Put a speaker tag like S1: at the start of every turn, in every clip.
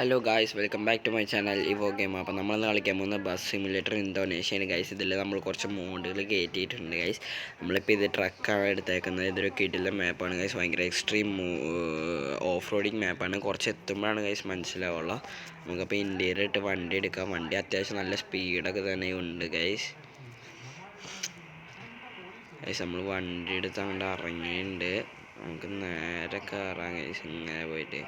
S1: Hello guys, welcome back to my channel Evo Game. അപ്പോൾ നമ്മൾ കളിക്കാൻ പോകുന്ന ബസ് സിമുലേറ്റർ ഇന്തോനേഷ്യയാണ് ഗൈസ്. ഇതിൽ നമ്മൾ കുറച്ച് മോഡുകൾ കയറ്റിയിട്ടുണ്ട് ഗൈസ്. നമ്മളിപ്പോൾ ഇത് ട്രക്കാണ് എടുത്തേക്കുന്നത്. ഇതൊരു കിടിലൻ മാപ്പാണ് ഗൈസ്. ഭയങ്കര എക്സ്ട്രീം ഓഫ് റോഡിങ് മാപ്പാണ്. കുറച്ച് എത്തുമ്പോഴാണ് ഗൈസ് മനസ്സിലാവുള്ളൂ. നമുക്കപ്പോൾ ഇന്ത്യയിൽ ഇട്ട് വണ്ടി എടുക്കാം. വണ്ടി അത്യാവശ്യം നല്ല സ്പീഡൊക്കെ തന്നെ ഉണ്ട് ഗൈസ്. നമ്മൾ വണ്ടി എടുത്ത് അങ്ങോട്ട് ഇറങ്ങിയിട്ടുണ്ട്. നമുക്ക് നേരെ കയറാം ഗൈസ്. ഇങ്ങനെ പോയിട്ട്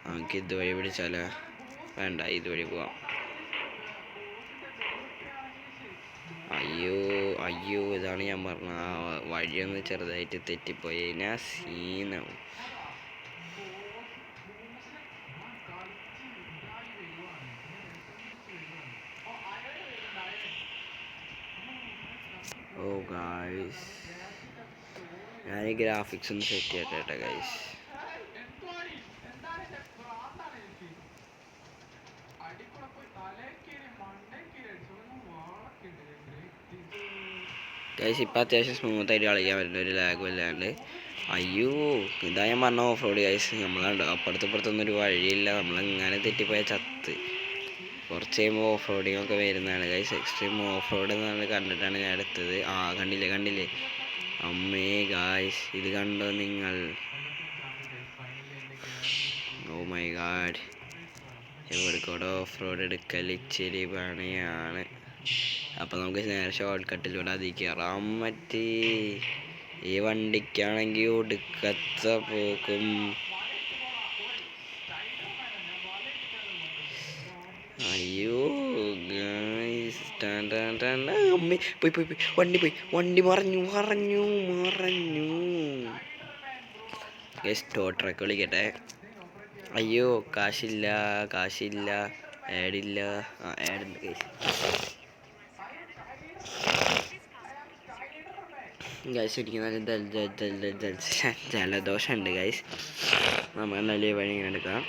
S1: നമുക്ക് ഇതുവഴി പിടിച്ചാലോ? വേണ്ട, ഇതുവഴി പോവാം. അയ്യോ ഇതാണ് ഞാൻ പറഞ്ഞ ആ വഴിയൊന്ന് ചെറുതായിട്ട് തെറ്റിപ്പോയി കഴിഞ്ഞാൽ സീനാവും. ഓ ഗായ്സ്, ഞാൻ ഈ ഗ്രാഫിക്സ് ഒന്ന് സെറ്റ് ചെയ്യട്ടെ ഗൈസ്. ഗൈസ് ഇപ്പം അത്യാവശ്യം സ്മൂത്തായിട്ട് കളിക്കാൻ പറ്റുന്ന ഒരു ലാഗും ഇല്ലാണ്ട്. അയ്യോ, ഇതാ ഞാൻ പറഞ്ഞ ഓഫ് റോഡ് ഗൈസ്. നമ്മളുണ്ടോ അപ്പുറത്തും ഒരു വഴിയില്ല. നമ്മളെങ്ങനെ തെറ്റിപ്പോയ ചത്ത്. കുറച്ച് കഴിയുമ്പോൾ ഓഫ് റോഡിങ് ഒക്കെ വരുന്നതാണ് ഗൈസ്. എക്സ്ട്രീം ഓഫ് റോഡ് എന്ന് കണ്ടിട്ടാണ് ഞാൻ എടുത്തത്. കണ്ടില്ലേ അമ്മേ ഗായ്സ്, ഇത് കണ്ടോ നിങ്ങൾ? ഓ മൈ ഗാഡ്, എവിടെക്കൂടെ ഓഫ് റോഡ് എടുക്കൽ ഇച്ചിരി പണിയാണ്. അപ്പോൾ നമുക്ക് നേരെ ഷോർട്ട് കട്ടിലൂടെ അതിൽ കയറാൻ പറ്റി. ഈ വണ്ടിക്കാണെങ്കിൽ ഒടുക്കത്തെ പോക്കും. അയ്യോ ഗായ്സ്, അമ്മേ പോയി വണ്ടി മറഞ്ഞു ഗൈസ്. ടോ ട്രക്ക് വിളിക്കട്ടെ. അയ്യോ കാശില്ല, ആഡില്ല. ആഡുണ്ട് ഗൈസ്. ഗൈസ് എനിക്ക് നല്ല ജലദോഷം ഉണ്ട് ഗൈസ്. നമ്മൾ നല്ല വഴി ഇങ്ങനെ എടുക്കാം.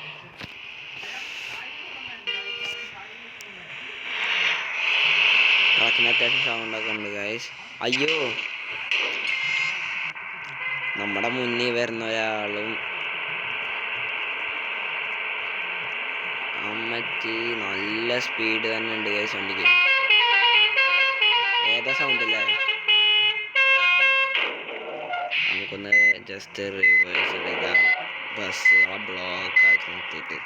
S1: ട്രക്കിന് അത്യാവശ്യം സൗണ്ടൊക്കെ ഉണ്ട് ഗൈസ്. അയ്യോ, നമ്മുടെ മുന്നിൽ വരുന്ന ഒരാളും അമ്മച്ചി നല്ല സ്പീഡ് തന്നെ ഉണ്ട് ഗൈസ് വണ്ടിക്ക്. ഏതാ സൗണ്ടല്ലേ? നമുക്കൊന്ന് ജസ്റ്റ് റിവേഴ്സ് എടുക്കാം. ബസ്സുകളെ ബ്ലോക്കാക്കി നിർത്തിയിട്ട്.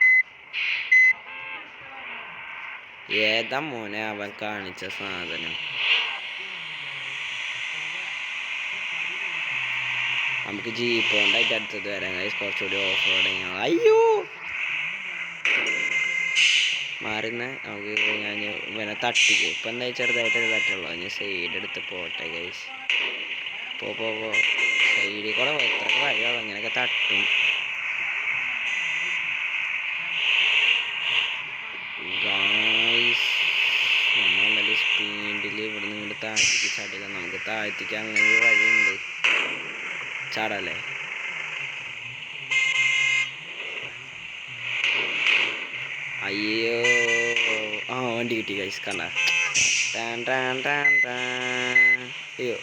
S1: ഏതാ മോനെ അവൻ കാണിച്ച സാധനം? നമുക്ക് ജീപ്പ് കൊണ്ടായിട്ട് അടുത്തത് വരാം ഗൈസ്. കുറച്ചുകൂടി ഓഫ് റോഡിങ്. അയ്യോ മാറുന്ന നമുക്ക് ഞാൻ ഇവനെ തട്ടിക്കും. ഇപ്പം എന്താ ചെറുതായിട്ട് തട്ടുള്ളൂ. ഞാൻ സൈഡ് എടുത്ത് പോട്ടെ ഗൈസ്. പോ സൈഡിൽ കൂടെ എത്രയൊക്കെ വഴിയുള്ളൂ. ഇങ്ങനെയൊക്കെ തട്ടും ഗായ്സ്. നമ്മൾ നല്ല സ്പീഡിൽ ഇവിടെ നിന്ന് ഇങ്ങോട്ട് താഴ്ത്തിക്ക് ചാടില്ല. നമുക്ക് താഴ്ത്തിക്ക് അങ്ങനെ ഒരു വഴിയുണ്ട്. ചാടല്ലേ? അയ്യോ വണ്ടി കിട്ടി ഗൈസ്. കണ്ട അയ്യോ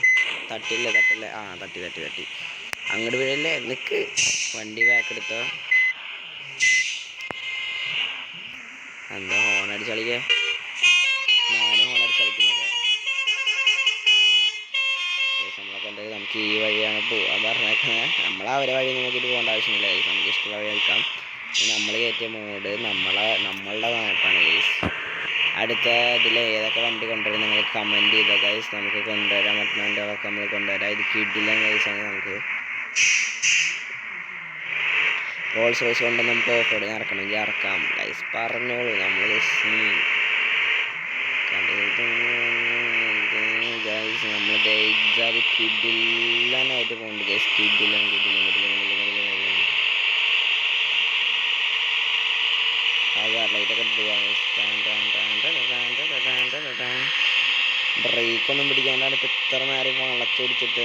S1: തട്ടില്ലേ തട്ടി അങ്ങോട്ട് വീഴല്ലേ. നിക്ക്, വണ്ടി ബാക്ക് എടുത്തോ. എന്താ ഹോണടിച്ച് കളിക്കേ? ഞാനും ഹോണടിച്ച് കളിക്കുന്നൊക്കെ. നമ്മളപ്പോൾ എന്തായാലും നമുക്ക് ഈ വഴിയാണ് പോകാൻ പറഞ്ഞേക്കുന്നത്. നമ്മളവരെ വഴി നോക്കിയിട്ട് പോകേണ്ട ആവശ്യമില്ല ഗൈസ്. നമുക്ക് ഇഷ്ടമുള്ള വഴി കളിക്കാം. നമ്മൾ കയറ്റിയ മോഡ് നമ്മളുടെ മാപ്പാണ് ഗൈസ്. അടുത്ത ഇതിൽ ഏതൊക്കെ വണ്ടി കൊണ്ടുവരും നിങ്ങൾ കമൻറ്റ് ചെയ്തോ ഗൈസ്. നമുക്ക് കൊണ്ടുവരാൻ പറ്റുന്ന വണ്ടികളൊക്കെ നമ്മൾ കൊണ്ടുവരാം. ഇത് കിഡിലൻ ഗൈസാണ്. നമുക്ക് റോൾസ് റോയ്സ് കൊണ്ട് നമുക്ക് ഓഫ് റോഡിങ് ഇറക്കണമെങ്കിൽ ഇറക്കാം ഗൈസ്. പറഞ്ഞോളൂ. നമ്മൾ ഗൈസ് നമ്മൾ ഗൈസ് കിഡില്ലാനായിട്ട് പോകുന്നുണ്ട് ഗൈസ്. കിഡിലും ലൈറ്റൊക്കെ പോവാണ്. ബ്രേക്കൊന്നും പിടിക്കാണ്ടാണ് ഇപ്പം ഇത്ര നേരം വളച്ചൊടിച്ചിട്ട്.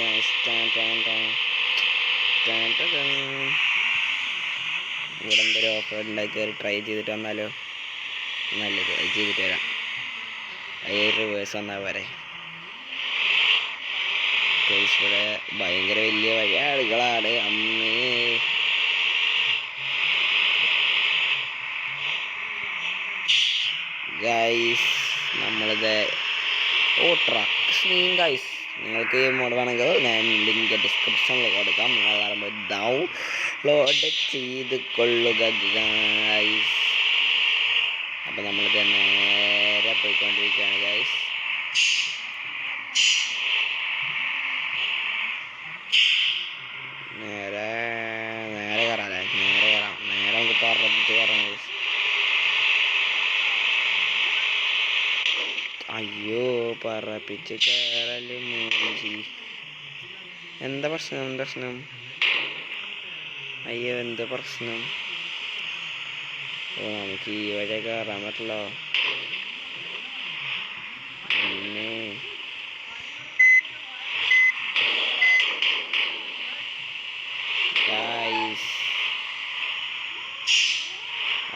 S1: ഇവിടെ എന്തൊരു ഓഫ് റോഡ് ഉണ്ടാക്കി കയറി ട്രൈ ചെയ്തിട്ട് വന്നാലോ? നല്ലത്, അത് ചെയ്തിട്ട് വരാം. റിവേഴ്സ് വന്നാൽ പോരെ. ഇവിടെ ഭയങ്കര വലിയ വഴി ആളുകളാണ്. അമ്മേ ഗൈസ് നമ്മളിത് ട്രക്ക് സീൻ ഗൈസ്. നിങ്ങൾക്ക് ഈ മോഡ് വേണമെങ്കിൽ ഞാൻ ലിങ്ക് ഡിസ്ക്രിപ്ഷനിൽ കൊടുക്കാം. നിങ്ങൾ പറയുമ്പോൾ ഡൗൺലോഡ് ചെയ്ത് കൊള്ളുക ഗൈസ്. അപ്പോൾ നമ്മളിത് നേരെ പോയിക്കൊണ്ടിരിക്കുകയാണ് ഗൈസ്. നേരെ കയറാം നേരെ നമുക്ക് പറപ്പിച്ച് കയറാം ഗൈസ്. അയ്യോ പറപ്പിച്ച് കയറല് മൂഞ്ചി. എന്താ പ്രശ്നം? അയ്യോ എന്താ പ്രശ്നം? നമുക്ക് ഈ വഴി കയറാൻ പറ്റില്ലോ. പിന്നെ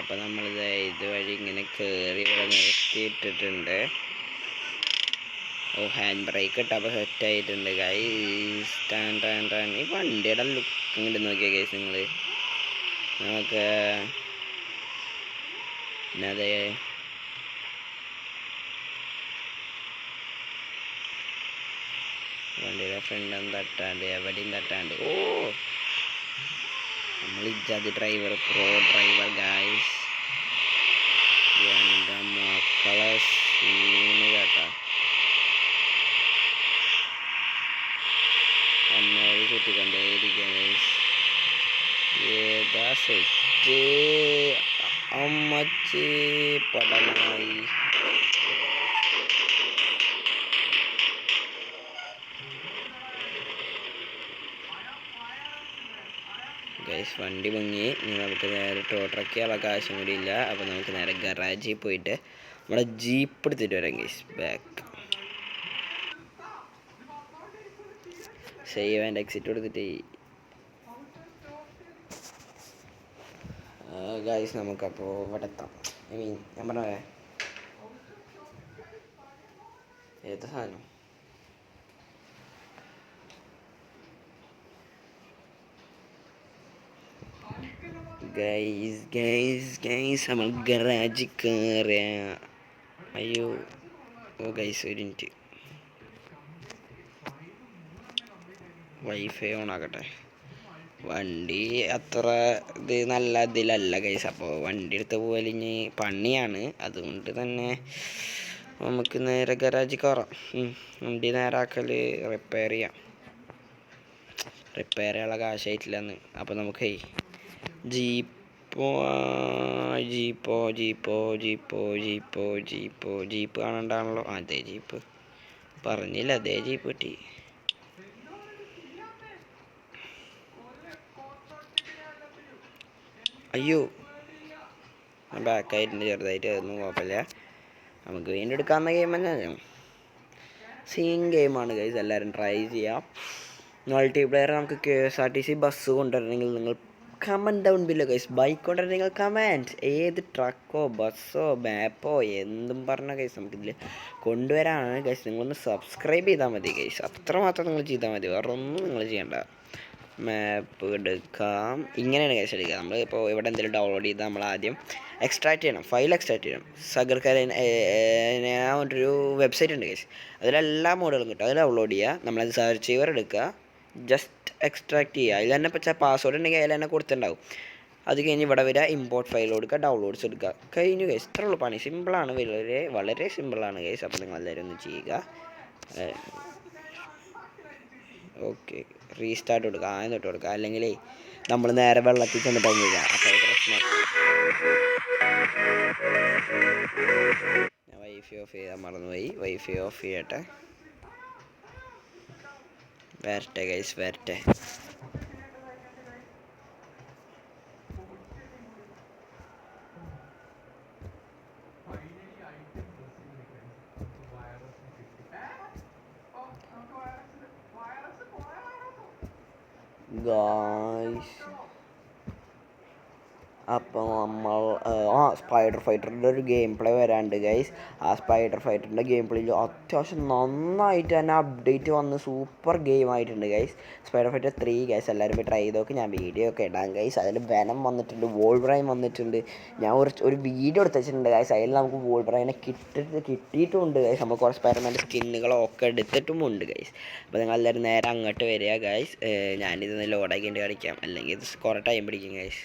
S1: അപ്പം നമ്മളിത് ഇതുവഴി ഇങ്ങനെ കയറി ഇവിടെ നിർത്തിയിട്ടിട്ടുണ്ട്. ഹാൻഡ് ബ്രേക്ക് ഇട്ടപ്പോൾ സെറ്റായിട്ടുണ്ട് ഗൈസ്. ഈ വണ്ടിയുടെ ലുക്ക് ഇങ്ങോട്ട് നോക്കിയാൽ ഗൈസ് നിങ്ങൾ. നമുക്ക് അതെ വണ്ടിയുടെ ഫ്രണ്ടും തട്ടാണ്ട് എവിടെയും തട്ടാണ്ട്. നമ്മൾ ഇജാതി ഡ്രൈവർ, പ്രോ ഡ്രൈവർ ഗൈസ്. എൻ്റെ മക്കളെ സീന് കേട്ടാ. അന്നോട് ചുറ്റിക്കൊണ്ടേയിരിക്കുക ഗൈസ്. ഏതാ സെറ്റ് അമ്മച്ചി പടമായി. ഗൈസ് വണ്ടി മുങ്ങി. ഇനി നമുക്ക് നേരെ ടോട്ടറൊക്കെയുള്ള കാശും കൂടി ഇല്ല. അപ്പോൾ നമുക്ക് നേരെ ഗറാജിൽ പോയിട്ട് നമ്മുടെ ജീപ്പ് എടുത്തിട്ട് വരാം guys. Back save and exit കൊടുത്തിട്ട് ഗൈസ് നമുക്കപ്പോൾ ഇവിടെ എത്താം. ഞാൻ പറഞ്ഞേ ഏത് സാധനം ഗൈസ് നമ്മൾ ഗറാജിൽ കയറിയ. അയ്യോ ഗൈസ് ഒരു മിനിറ്റ് വൈഫൈ ഓൺ ആക്കട്ടെ. വണ്ടി അത്ര ഇത് നല്ല ഇതിലല്ല ഗൈസ്. അപ്പോൾ വണ്ടി എടുത്ത് പോകലിഞ്ഞ് പണിയാണ്. അതുകൊണ്ട് തന്നെ നമുക്ക് നേരെ ഗരാജിൽ കയറാം. വണ്ടി നേരാക്കൽ റിപ്പയർ ചെയ്യാനുള്ള കാശായിട്ടില്ലെന്ന്. അപ്പോൾ നമുക്ക് ജീപ്പ് കാണണ്ടാണല്ലോ. അതേ ജീപ്പ് പറഞ്ഞില്ല, അതേ ജീപ്പ് കിട്ടി. അയ്യോ ബാക്കായിട്ടുണ്ട് ചെറുതായിട്ട്. അതൊന്നും കുഴപ്പമില്ല. നമുക്ക് വീണ്ടും എടുക്കാവുന്ന ഗെയിം തന്നെയാണ്. സീൻ ഗെയിമാണ് ഗൈസ്. എല്ലാവരും ട്രൈ ചെയ്യാം. മൾട്ടിപ്ലെയർ നമുക്ക് KSRTC ബസ് കൊണ്ടുവരണമെങ്കിൽ നിങ്ങൾ comment down below guys. Bike കൊണ്ടുവരണമെങ്കിൽ കമൻറ്റ്. ഏത് ട്രക്കോ ബസ്സോ മാപ്പോ എന്തും പറഞ്ഞ ഗൈസ് നമുക്കിതിൽ കൊണ്ടുവരാനാണ് ഗൈസ്. നിങ്ങളൊന്ന് സബ്സ്ക്രൈബ് ചെയ്താൽ മതി ഗൈസ്. അത്രമാത്രം നിങ്ങൾ ചെയ്താൽ മതി. വേറെ ഒന്നും നിങ്ങൾ ചെയ്യേണ്ട. മാപ്പ് എടുക്കാം. ഇങ്ങനെയാണ് ഗൈസ് എടുക്കുക. നമ്മൾ ഇപ്പോൾ ഇവിടെ എന്തെങ്കിലും ഡൗൺലോഡ് ചെയ്താൽ നമ്മൾ ആദ്യം എക്സ്ട്രാക്ട് ചെയ്യണം. ഫയൽ എക്സ്ട്രാക്ട് ചെയ്യണം. ഒരു വെബ്സൈറ്റ് ഉണ്ട് ഗൈസ്. അതിലെല്ലാ മോഡുകളും കിട്ടും. അതിൽ ഡൗൺലോഡ് ചെയ്യുക. നമ്മളത് സെർച്ച് ചെയ്യുക, എടുക്കുക, ജസ്റ്റ് എക്സ്ട്രാക്ട് ചെയ്യുക. അതിൽ തന്നെ പച്ച പാസ്വേഡ് ഉണ്ടെങ്കിൽ അതിൽ തന്നെ കൊടുത്തിട്ടുണ്ടാവും. അത് കഴിഞ്ഞ് ഇവിടെ വരിക, ഇമ്പോർട്ട് ഫയൽ കൊടുക്കുക, ഡൗൺലോഡ്സ് എടുക്കുക. കഴിഞ്ഞു ഗൈസ്. ഇത്ര ഉള്ളൂ പണി. സിമ്പിളാണ്, വളരെ സിമ്പിളാണ് ഗൈസ്. അപ്പോൾ നിങ്ങൾ എല്ലാവരും ഒന്ന് ചെയ്യുക. ഓക്കെ റീസ്റ്റാർട്ട് കൊടുക്കുക. ആദ്യം തൊട്ട് കൊടുക്കുക. അല്ലെങ്കിൽ നമ്മൾ നേരെ വെള്ളത്തിൽ ചെന്നിട്ട് ചെയ്യുക. അപ്പോൾ പ്രശ്നം. ഞാൻ വൈഫൈ ഓഫ് ചെയ്യാൻ മറന്നുപോയി. വൈഫൈ ഓഫ് ചെയ്യട്ടെ. വരട്ടെ ഗൈസ് വരട്ടെ. ഗായ്സ് അപ്പോൾ നമ്മൾ സ്പൈഡർ ഫൈറ്ററിൻ്റെ ഒരു ഗെയിം പ്ലേ വരാണ്ട് ഗൈസ്. ആ സ്പൈഡർ ഫൈറ്ററിൻ്റെ ഗെയിം പ്ലേയിൽ അത്യാവശ്യം നന്നായിട്ട് തന്നെ അപ്ഡേറ്റ് വന്ന് സൂപ്പർ ഗെയിം ആയിട്ടുണ്ട് ഗൈസ്. Spider fighter 3 guys. എല്ലാവരും പോയി ട്രൈ ചെയ്ത് നോക്കി. ഞാൻ വീഡിയോ ഒക്കെ ഇടാം ഗൈസ്. അതിൽ വെനം വന്നിട്ടുണ്ട്, വോൾവറൈൻ വന്നിട്ടുണ്ട്. ഞാൻ ഒരു വീഡിയോ എടുത്ത് വെച്ചിട്ടുണ്ട് ഗൈസ്. അതിൽ നമുക്ക് വോൾവറൈനെ കിട്ടിയിട്ടുമുണ്ട് ഗൈസ്. നമുക്ക് കുറച്ച് സ്പൈഡർമാൻ്റെ സ്കിന്നുകളൊക്കെ എടുത്തിട്ടുമുണ്ട് ഗൈസ്. അപ്പോൾ നിങ്ങൾ എല്ലാവരും നേരെ അങ്ങോട്ട് വരിക ഗൈസ്. ഞാനിതൊന്ന് ലോഡാക്കിയിട്ട് കളിക്കാം, അല്ലെങ്കിൽ ഇത് കുറേ ടൈം പിടിക്കും ഗൈസ്.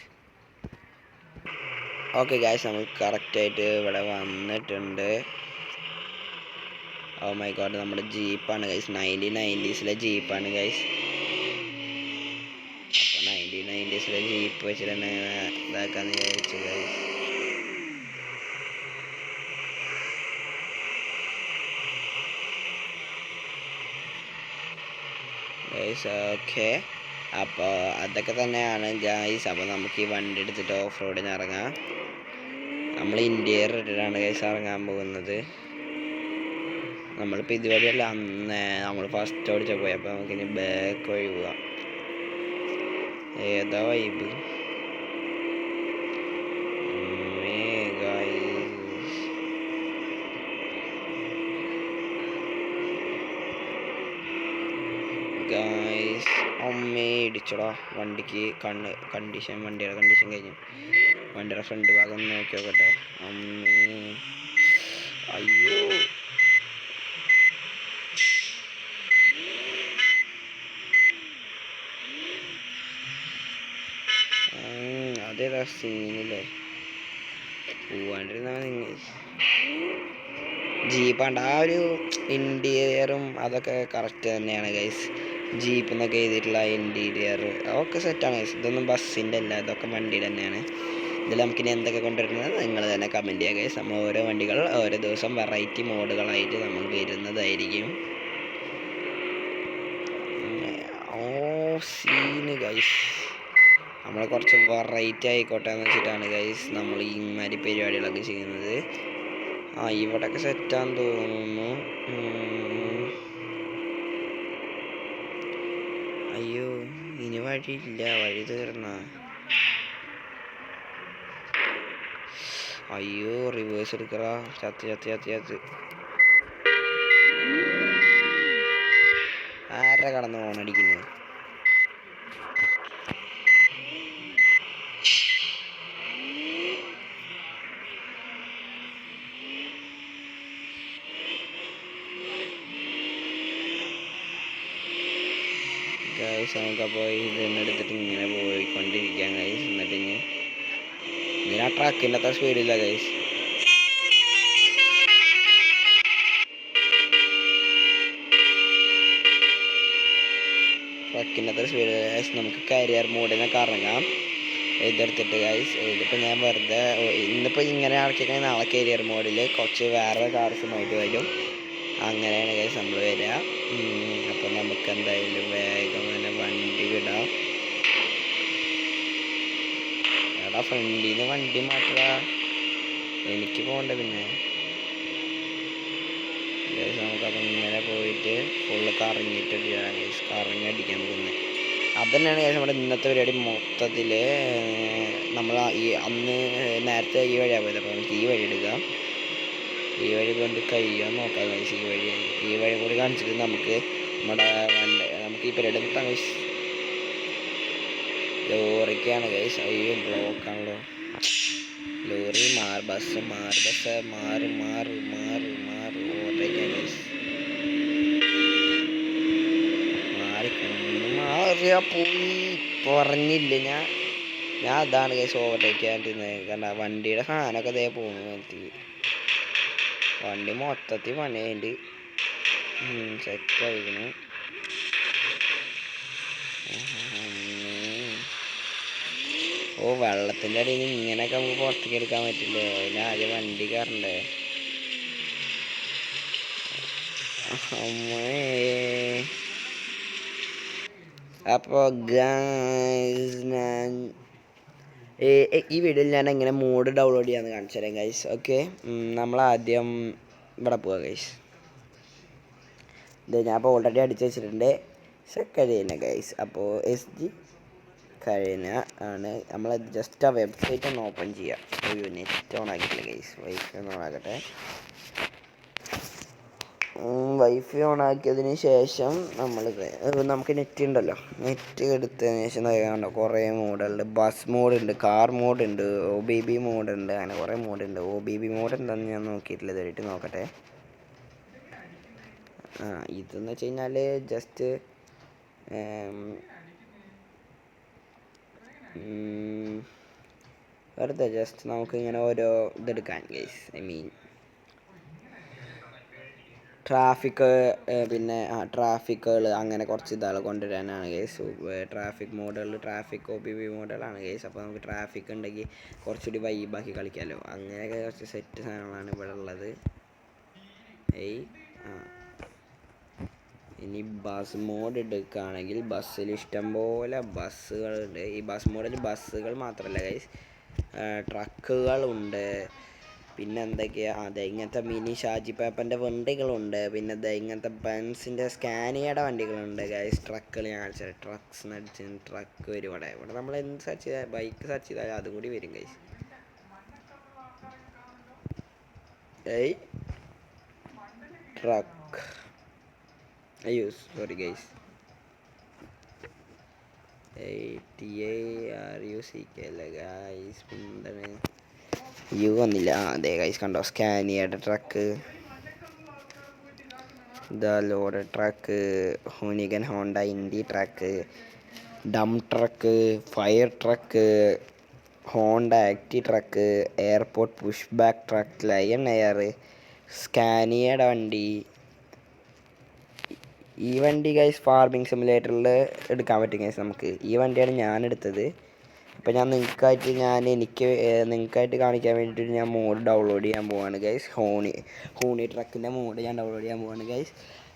S1: ഓക്കെ ഗൈസ്, നമുക്ക് കറക്റ്റായിട്ട് ഇവിടെ വന്നിട്ടുണ്ട്. ഓ മൈ ഗോഡ്, നമ്മുടെ ജീപ്പാണ് ഗൈസ്. 1990s ജീപ്പാണ് guys. അപ്പോൾ 1990s ജീപ്പ് വെച്ചിട്ട് തന്നെ ഇതാക്കാന്ന് വിചാരിച്ചു ഗൈസ്. ഓക്കെ, അപ്പോൾ അതൊക്കെ തന്നെയാണ് ഗൈസ്. അപ്പോൾ നമുക്ക് ഈ വണ്ടി എടുത്തിട്ട് ഓഫ് റോഡിന് ഇറങ്ങാം. നമ്മൾ ഇന്ത്യയിൽ ഇട്ടിട്ടാണ് ഗൈസ് ഇറങ്ങാൻ പോകുന്നത്. നമ്മളിപ്പോൾ ഇതുവഴിയല്ല അന്ന് നമ്മൾ ഫസ്റ്റ് ഓടിച്ച പോയി. അപ്പോൾ നമുക്കിനി ബാക്ക് വഴി പോവാം. ഏതാ വൈബ് ഗൈസ്. അമ്മേ ഇടിച്ചോടാ വണ്ടിക്ക്. വണ്ടിയുടെ കണ്ടീഷൻ കഴിഞ്ഞു. വണ്ടിയുടെ ഫ്രണ്ട് ഭാഗം ഒന്ന് നോക്കി നോക്കട്ടെ. അമ്മേ, അയ്യോ, അതേതാ സീനില്ലേ പോവാണ്ടിരുന്ന ജീപ്പാണ്ട്. ആ ഒരു ഇൻറ്റീരിയറും അതൊക്കെ കറക്റ്റ് തന്നെയാണ് ഗൈസ്. ജീപ്പ് എന്നൊക്കെ എഴുതിയിട്ടുള്ള ഇൻറ്റീരിയർ അതൊക്കെ സെറ്റാണ് ഗൈസ്. ഇതൊന്നും ബസ്സിൻ്റെ അല്ല, ഇതൊക്കെ വണ്ടിയുടെ തന്നെയാണ്. ഇതിൽ നമുക്കിനി എന്തൊക്കെ കൊണ്ടുവരുന്നത് നിങ്ങൾ തന്നെ കമൻറ്റ് ചെയ്യുക ഗൈസ്. നമ്മൾ ഓരോ വണ്ടികൾ ഓരോ ദിവസം വെറൈറ്റി മോഡുകളായിട്ട് നമ്മൾ വരുന്നതായിരിക്കും. Scene guys. നമ്മൾ കുറച്ച് വെറൈറ്റി ആയിക്കോട്ടെ എന്ന് വെച്ചിട്ടാണ് ഗൈസ് നമ്മൾ ഈ മാതിരി പരിപാടികളൊക്കെ ചെയ്യുന്നത്. ഇവിടെയൊക്കെ സെറ്റാന്ന് തോന്നുന്നു. അയ്യോ, ഇനി വഴിയില്ല, വഴി തീർന്ന. അയ്യോ, റിവേഴ്സ് എടുക്കറ. ചത്ത് ആരെ കടന്ന് ഓണടിക്കുന്നത്. ഗൈസ് നമുക്കപ്പോൾ ഇതെന്നെടുത്തിട്ട് ഇങ്ങനെ പോയിക്കൊണ്ടിരിക്കാം ഗൈസ്. എന്നിട്ട് ഇതിനാ ട്രക്കിൻ്റെ അത്ര സ്പീഡില്ല ഗൈസ്. ട്രക്കിൻ്റെ അത്ര സ്പീഡ് ഗൈസ്. നമുക്ക് കരിയർ മോഡിനൊക്കെ ഇറങ്ങാം ഇതെടുത്തിട്ട് ഗൈസ്. ഇതിപ്പോൾ ഞാൻ വെറുതെ ഇന്നിപ്പോൾ ഇങ്ങനെ ആക്കിക്കഴിഞ്ഞാൽ നാളെ കരിയർ മോഡിൽ കുറച്ച് വേറെ കാർസുമായിട്ട് വരും. അങ്ങനെയാണ് ഗൈസ് നമ്മൾ വരിക. അപ്പോൾ നമുക്ക് എന്തായാലും വേഗം തന്നെ വണ്ടി വിടാം. എടാ, ഫ്രണ്ടിൽ നിന്ന് വണ്ടി മാറ്റുക, എനിക്ക് പോകണ്ട. പിന്നെ ഗൈസ് നമുക്കപ്പോൾ ഇങ്ങനെ പോയിട്ട് ഫുള്ള് കറങ്ങിയിട്ട് അടിക്കാം ഗൈസ്. കറങ്ങി അടിക്കാൻ പോകുന്നത് അതുതന്നെയാണ് ഗൈസ് നമ്മുടെ ഇന്നത്തെ പരിപാടി മൊത്തത്തിൽ. നമ്മൾ അന്ന് നേരത്തെ ഈ വഴിയാണ് പോയത്. അപ്പോൾ നമുക്ക് ഈ വഴി എടുക്കാം. ഈ വഴി കൊണ്ട് കഴിയാൻ നോക്കാം ഗൈസ്. ഈ വഴി കൂടി കാണിച്ചിട്ട് നമുക്ക് നമുക്ക് ഈ പരിപാടി നിർത്താം ഗൈസ്. ലോറിക്കാണ് ഗൈസ്. അയ്യോ, ബ്ലോക്കാണല്ലോ. ലോറി ബസ് മാറ് ഓട്ടയ്ക്കാൻ ഗൈസ്. മാറിയാ പോയി പറഞ്ഞില്ല ഞാൻ അതാണ് ഗൈസ് ഓവർടേക്കാണ്ടിരുന്നത്. കാരണം വണ്ടിയുടെ സാധനമൊക്കെ അതേ പോകുന്നു. വണ്ടി മൊത്തത്തിൽ പണിയുണ്ട്, സെറ്റായിരിക്കുന്നു. വെള്ളത്തിൻ്റെ അടിയിൽ നിന്ന് ഇങ്ങനെയൊക്കെ നമുക്ക് പുറത്തേക്ക് എടുക്കാൻ പറ്റില്ലേ? അതിന് ആദ്യം വണ്ടി കയറണ്ടേ. അമ്മേ. അപ്പോൾ ഗൈസ് ഞാൻ ഈ വീഡിയോയിൽ ഞാൻ എങ്ങനെ മോഡ് ഡൗൺലോഡ് ചെയ്യാമെന്ന് കാണിച്ചു തരാം ഗൈസ്. ഓക്കെ, നമ്മളാദ്യം ഇവിടെ പോവാം ഗൈസ്. ഇത് ഞാൻ അപ്പോൾ ഓൾറെഡി അടിച്ച് വെച്ചിട്ടുണ്ട്. സെക്കൻഡ് തന്നെ ഗൈസ്. അപ്പോൾ SG കഴിഞ്ഞ ആണ് നമ്മൾ ജസ്റ്റ് ആ വെബ്സൈറ്റ് ഒന്ന് ഓപ്പൺ ചെയ്യാം. ഒരു നെറ്റ് ഓൺ ആക്കിയില്ല ഗൈസ്, വൈഫൈ ഒന്ന് ഓൺ ആക്കട്ടെ. വൈഫൈ ഓൺ ആക്കിയതിന് ശേഷം നമുക്ക് നെറ്റ് ഉണ്ടല്ലോ, നെറ്റ് എടുത്തതിന് ശേഷം കണ്ടോ കുറേ മോഡുണ്ട്. ബസ് മോഡുണ്ട്, കാർ മോഡുണ്ട്, OBB മോഡുണ്ട്, അങ്ങനെ കുറേ മോഡുണ്ട്. OBB മോഡ് എന്താണെന്ന് ഞാൻ നോക്കിയിട്ടില്ല, ഇതായിട്ട് നോക്കട്ടെ. ഇതെന്ന് വെച്ച് കഴിഞ്ഞാൽ ജസ്റ്റ് വെറുതെ ജസ്റ്റ് നമുക്കിങ്ങനെ ഓരോ ഇതെടുക്കാൻ ഗൈസ്. ഐ മീൻ പിന്നെ ട്രാഫിക്കുകൾ അങ്ങനെ കുറച്ച് ഇതാൾ കൊണ്ടുവരാനാണ് ഗൈസ്. ട്രാഫിക് മോഡുകൾ, ട്രാഫിക് OBB മോഡലാണ് ഗൈസ്. അപ്പോൾ നമുക്ക് ട്രാഫിക് ഉണ്ടെങ്കിൽ കുറച്ചുകൂടി വൈബാക്കി കളിക്കാമല്ലോ. അങ്ങനെയൊക്കെ കുറച്ച് സെറ്റ് സാധനങ്ങളാണ് ഇവിടെ ഉള്ളത്. ഇനി ബസ് മോഡ് എടുക്കുകയാണെങ്കിൽ ബസ്സിൽ ഇഷ്ടംപോലെ ബസ്സുകളുണ്ട്. ഈ ബസ് മോഡിൽ ബസ്സുകൾ മാത്രമല്ല ഗൈസ്, ട്രക്കുകളുണ്ട്. പിന്നെ എന്തൊക്കെയാണ് ഇങ്ങനത്തെ മിനി ഷാജി പേപ്പറിൻ്റെ വണ്ടികളുണ്ട്. പിന്നെ ഇങ്ങനത്തെ ബെൻസിൻ്റെ സ്കാനിയയുടെ വണ്ടികളുണ്ട് ഗൈസ്. ട്രക്കുകൾ ഞാൻ കാണിച്ചത്, ട്രക്സ് നടിച്ച് ട്രക്ക് വരും ഇവിടെ നമ്മൾ എന്ത് സെർച്ച് ചെയ്താൽ, ബൈക്ക് സെർച്ച് ചെയ്താൽ അതും കൂടി വരും ഗൈസ്. ട്രക്ക്, അയ്യോ സോറി ഗൈസ്, TARUCK അല്ലേ ഗൈസ്, എന്താണ് വന്നില്ല. അതെ ഗൈസ്, കണ്ടോ സ്കാനിയയുടെ truck, load truck, Hoonigan Honda Indy truck, dump truck, fire truck, Honda Acty truck, airport push back truck, Lion Air, സ്കാനിയയുടെ വണ്ടി. ഈ വണ്ടി ഗൈസ് ഫാർമിംഗ് സിമുലേറ്ററിൽ എടുക്കാൻ പറ്റും ഗൈസ് നമുക്ക്. ഈ വണ്ടിയാണ് ഞാൻ എടുത്തത്. അപ്പോൾ ഞാൻ നിങ്ങൾക്കായിട്ട് കാണിക്കാൻ വേണ്ടിയിട്ട് ഞാൻ മോഡ് ഡൗൺലോഡ് ചെയ്യാൻ പോവാണ് ഗൈസ്. ഹൂണി ട്രക്കിൻ്റെ മോഡ് ഞാൻ ഡൗൺലോഡ് ചെയ്യാൻ പോവാണ് ഗൈസ്.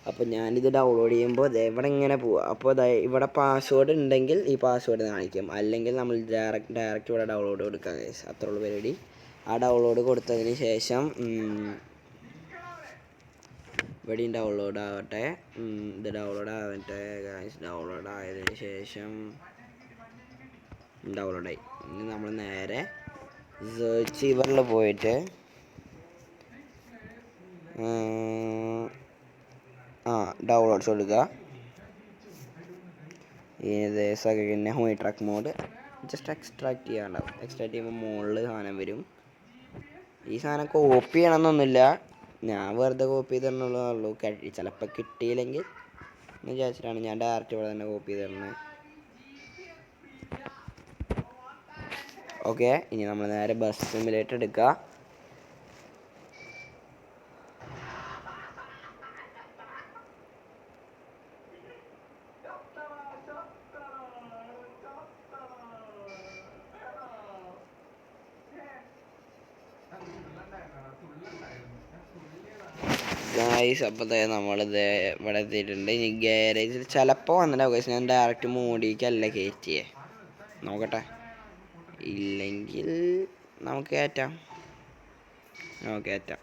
S1: അപ്പോൾ ഞാനിത് ഡൗൺലോഡ് ചെയ്യുമ്പോൾ ഇവിടെ ഇങ്ങനെ പോവുക. അപ്പോൾ ഇവിടെ പാസ്വേഡ് ഉണ്ടെങ്കിൽ ഈ പാസ്വേഡ് കാണിക്കും, അല്ലെങ്കിൽ നമ്മൾ ഡയറക്റ്റ് ഇവിടെ ഡൗൺലോഡ് കൊടുക്കാം ഗൈസ്. അത്രയുള്ള പരിപാടി. ആ ഡൗൺലോഡ് കൊടുത്തതിന് ശേഷം ഇവിടെയും ഡൗൺലോഡ് ആവട്ടെ. ഇത് ഡൗൺലോഡ് ആവട്ടെ ഗൈസ്. ഡൗൺലോഡ് ആയതിനു ശേഷം ഡൗൺലോഡായി. ഇനി നമ്മൾ നേരെ സെർച്ച് ഇവറിൽ പോയിട്ട് ഡൗൺലോഡ്സ് കൊടുക്കുക. ഇത് പിന്നെ Hooni truck mod just extract ചെയ്യാനുണ്ടാവും. എക്സ്ട്രാക്ട് ചെയ്യുമ്പോൾ മുകളിൽ സാധനം വരും. ഈ സാധനം കോപ്പി ചെയ്യണമെന്നൊന്നുമില്ല, ഞാൻ വെറുതെ കോപ്പി ചെയ്തിട്ടുള്ളൂ. ചിലപ്പോൾ കിട്ടിയില്ലെങ്കിൽ എന്ന് വിചാരിച്ചിട്ടാണ് ഞാൻ ഡയറക്റ്റ് ഇവിടെ തന്നെ കോപ്പി ചെയ്ത് തരുന്നത്. ഓക്കെ, ഇനി നമ്മൾ നേരെ ബസ് സിമുലേറ്റർ എടുക്കുക. ഗൈസ്, അപ്പോൾ നമ്മളിത് ഇവിടെ എത്തിയിട്ടുണ്ട്. ഇനി ഗാരേജിൽ ചിലപ്പോൾ വന്നിട്ടുണ്ടാവും ഗൈസ്. ഞാൻ ഡയറക്റ്റ് മോഡിക്കല്ല കയറ്റിയേ, നോക്കട്ടെ. ഇല്ലെങ്കിൽ നമുക്ക് കയറ്റാം. കയറ്റാം.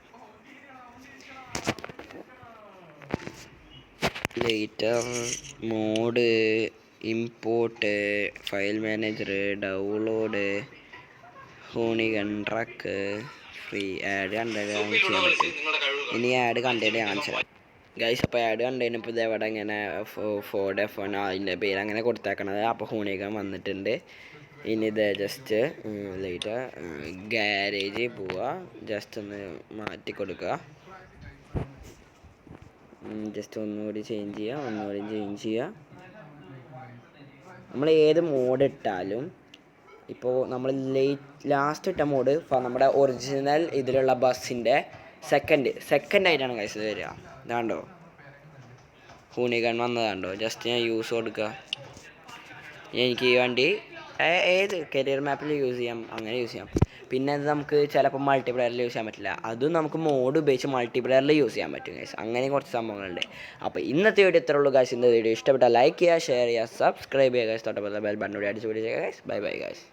S1: Later, mod, import, file manager, download, Hoonigan truck, free add content ചെയ്യാൻ പറ്റും. ഇനി ആഡ് കണ്ടന്റ് കാണിച്ചു തരാം ഗൈസ്. അപ്പോൾ ആഡ് കണ്ടന്റ് ഇപ്പോൾ ഇതെവിടെ ഇങ്ങനെ ഫോർഡ് F1 അതിൻ്റെ പേര് അങ്ങനെ കൊടുത്തേക്കണത്. അപ്പോൾ ഹൂണിഗൺ വന്നിട്ടുണ്ട്. ഇനി ഇത് ജസ്റ്റ് ലൈറ്റ് ഗാരേജിൽ പോവുക, ജസ്റ്റ് ഒന്ന് മാറ്റി കൊടുക്കുക. ജസ്റ്റ് ഒന്നുകൂടി ചേഞ്ച് ചെയ്യുക. നമ്മൾ ഏത് മോഡ് ഇട്ടാലും, ഇപ്പോൾ നമ്മൾ ലാസ്റ്റ് ഇട്ട മോഡ് നമ്മുടെ ഒറിജിനൽ ഇതിലുള്ള ബസ്സിൻ്റെ സെക്കൻഡ് ആയിട്ടാണ് ഗൈസ് ഇത് വരിക. ഇതാണ്ടോ ഹൂണിഗൺ വന്നതാണ്ടോ. ജസ്റ്റ് ഞാൻ യൂസ് കൊടുക്കുക. എനിക്ക് ഈ വണ്ടി ഏത് കരിയർ മാപ്പിൽ യൂസ് ചെയ്യാം, അങ്ങനെ യൂസ് ചെയ്യാം. പിന്നെ അത് നമുക്ക് ചിലപ്പോൾ മൾട്ടിപ്ലെയറിൽ യൂസ് ചെയ്യാൻ പറ്റില്ല, അതും നമുക്ക് മോഡ് ഉപയോഗിച്ച് മൾട്ടിപ്ലെയറിൽ യൂസ് ചെയ്യാൻ പറ്റും ഗൈസ്. അങ്ങനെ കുറച്ച് സംഭവങ്ങളുണ്ട്. അപ്പോൾ ഇന്നത്തെ വീഡിയോ ഇത്രേ ഉള്ളൂ ഗൈസ്. ഇന്നത്തെ വീഡിയോ ഇഷ്ടപ്പെട്ടാൽ ലൈക്ക് ചെയ്യുക, ഷെയർ ചെയ്യുക, സബ്സ്ക്രൈബ് ചെയ്യുക ഗൈസ്. തൊട്ടപ്പോൾ ബെൽ ബട്ടൺ കൂടി അടിച്ച് പിടിക്കുക ഗൈസ്. Bye bye guys.